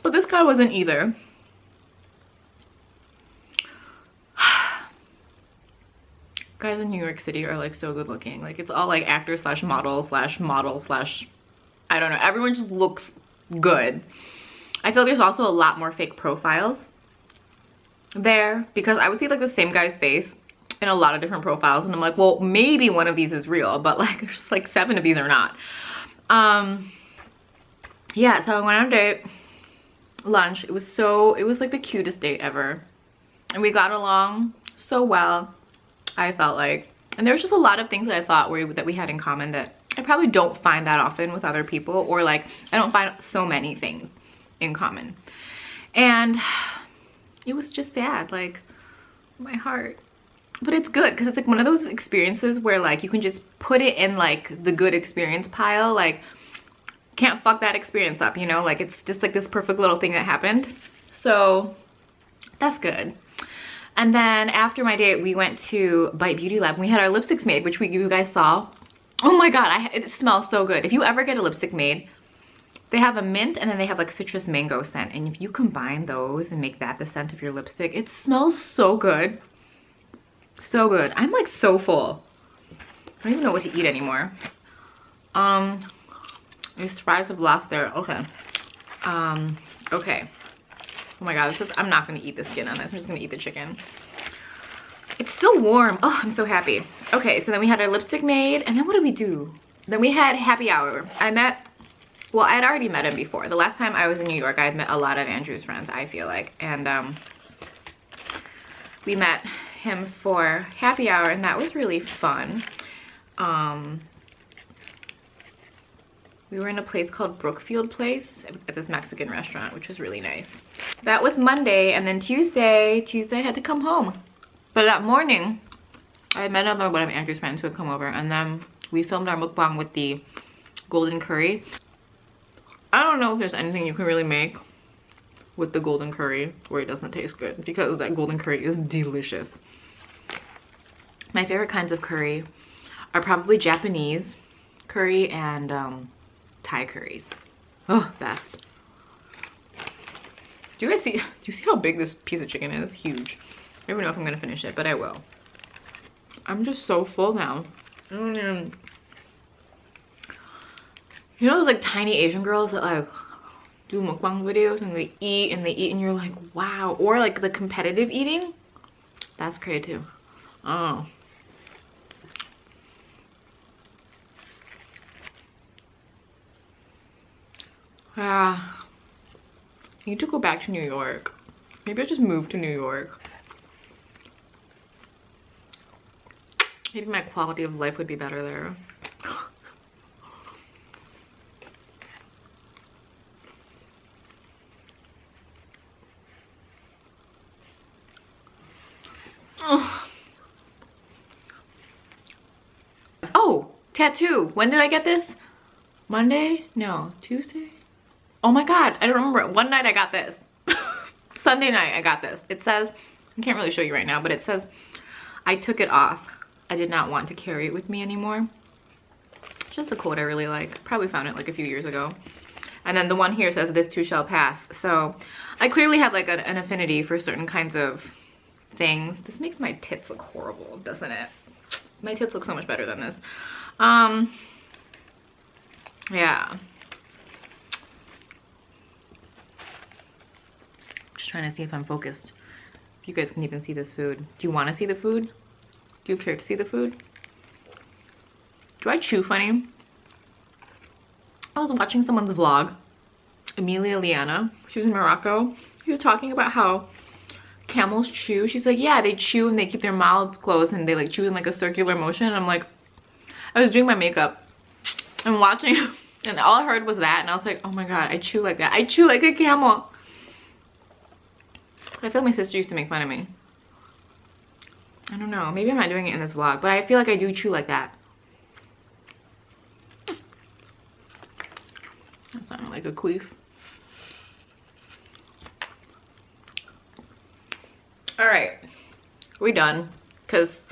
But this guy wasn't either. Guys in New York City are like so good looking. Like it's all like actor slash model slash I don't know, everyone just looks good. I feel there's also a lot more fake profiles there because I would see like the same guy's face in a lot of different profiles, and I'm like, well, maybe one of these is real, but like there's like 7 of these are not. Yeah, so I went on a date, lunch. It was like the cutest date ever, and we got along so well, I felt like. And there was just a lot of things that I thought that we had in common that I probably don't find that often with other people, or like I don't find so many things in common. And it was just sad, like my heart. But it's good because it's like one of those experiences where like you can just put it in like the good experience pile. Like, can't fuck that experience up, you know? Like, it's just like this perfect little thing that happened. So that's good. And then after my date, we went to Bite Beauty Lab. We had our lipsticks made, which you guys saw. Oh my god, it smells so good. If you ever get a lipstick made, they have a mint and then they have like citrus mango scent. And if you combine those and make that the scent of your lipstick, it smells so good. So good. I'm like so full. I don't even know what to eat anymore. These fries have lost their, okay. Okay. Oh my god, I'm not gonna eat the skin on this. I'm just gonna eat the chicken. It's still warm. Oh, I'm so happy. Okay, so then we had our lipstick made, and then what did we do? Then we had happy hour. I had already met him before. The last time I was in New York, I had met a lot of Andrew's friends, I feel like. And we met him for happy hour, and that was really fun. We were in a place called Brookfield Place at this Mexican restaurant, which was really nice. So that was Monday, and then Tuesday I had to come home. But that morning, I met another one of Andrew's friends who had come over, and then we filmed our mukbang with the golden curry. I don't know if there's anything you can really make with the golden curry where it doesn't taste good, because that golden curry is delicious. My favorite kinds of curry are probably Japanese curry and Thai curries. Oh, best. Do you see how big this piece of chicken is? Huge. I don't even know if I'm gonna finish it, but I will. I'm just so full now. You know those like tiny Asian girls that like do mukbang videos and they eat and you're like, wow. Or like the competitive eating. That's great too. Oh. Yeah. I need to go back to New York. Maybe I'll just move to New York. Maybe my quality of life would be better there. Oh, tattoo. When did I get this? Monday? No, Tuesday? Oh my god, I don't remember. One night I got this. Sunday night I got this. It says, I can't really show you right now, but it says, I took it off. I did not want to carry it with me anymore. Just a quote I really like. Probably found it like a few years ago. And then the one here says, this too shall pass. So I clearly had like an affinity for certain kinds of things. This makes my tits look horrible, doesn't it? My tits look so much better than this. Yeah. Just trying to see if I'm focused. If you guys can even see this food. Do you want to see the food? Do you care to see the food? Do I chew funny? I was watching someone's vlog. Amelia Liana. She was in Morocco. She was talking about how camels chew. She's like, yeah, they chew and they keep their mouths closed and they like chew in like a circular motion. And I'm like, I was doing my makeup and watching and all I heard was that, and I was like, oh my god, I chew like that. I chew like a camel. I feel like my sister used to make fun of me. I don't know, maybe I'm not doing it in this vlog, but I feel like I do chew like that. That sounded like a queef. All right, we're done because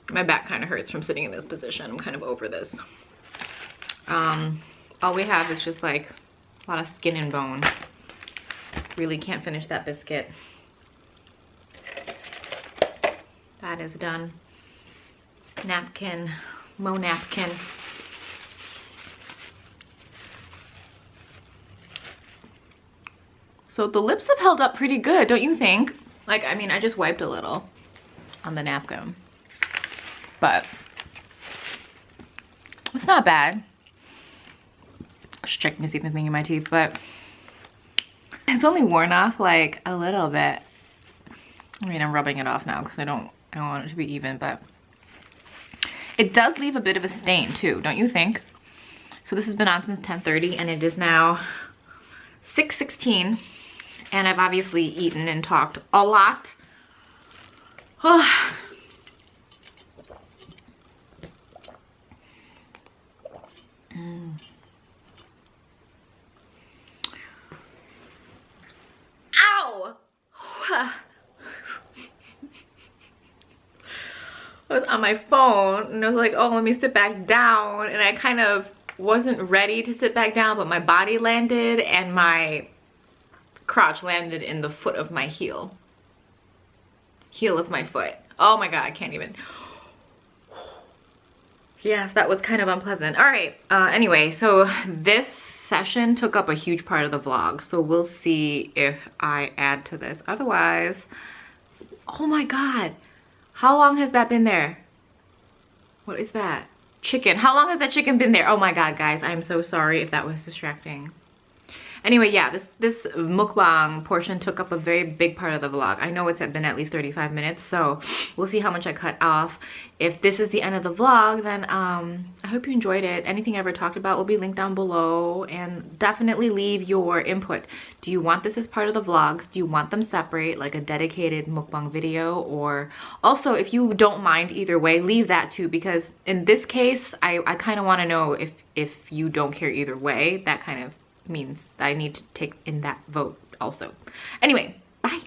my back kind of hurts from sitting in this position. I'm kind of over this. All we have is just like a lot of skin and bone. Really can't finish that biscuit. That is done. Napkin, Mo napkin. So the lips have held up pretty good, don't you think? Like, I mean, I just wiped a little. on the napkin. But it's not bad. Just checking to see if there's anything in my teeth, but it's only worn off like a little bit. I mean, I'm rubbing it off now because I don't want it to be even, but it does leave a bit of a stain too, don't you think? So this has been on since 10:30 and it is now 6:16, and I've obviously eaten and talked a lot. Ow! I was on my phone and I was like, oh, let me sit back down, and I kind of wasn't ready to sit back down, but my body landed and my crotch landed in the foot of my heel of my foot. Oh my god, I can't even. Yes, that was kind of unpleasant. All right, anyway, so this session took up a huge part of the vlog, so we'll see if I add to this. Otherwise, oh my god, how long has that been there? What is that? Chicken. How long has that chicken been there? Oh my god, guys, I'm so sorry if that was distracting. Anyway, yeah, this mukbang portion took up a very big part of the vlog. I know it's been at least 35 minutes, so we'll see how much I cut off. If this is the end of the vlog, then I hope you enjoyed it. Anything I ever talked about will be linked down below, and definitely leave your input. Do you want this as part of the vlogs? Do you want them separate, like a dedicated mukbang video? Or also, if you don't mind either way, leave that too, because in this case, I kind of want to know if you don't care either way. That kind of means I need to take in that vote also. Anyway, bye.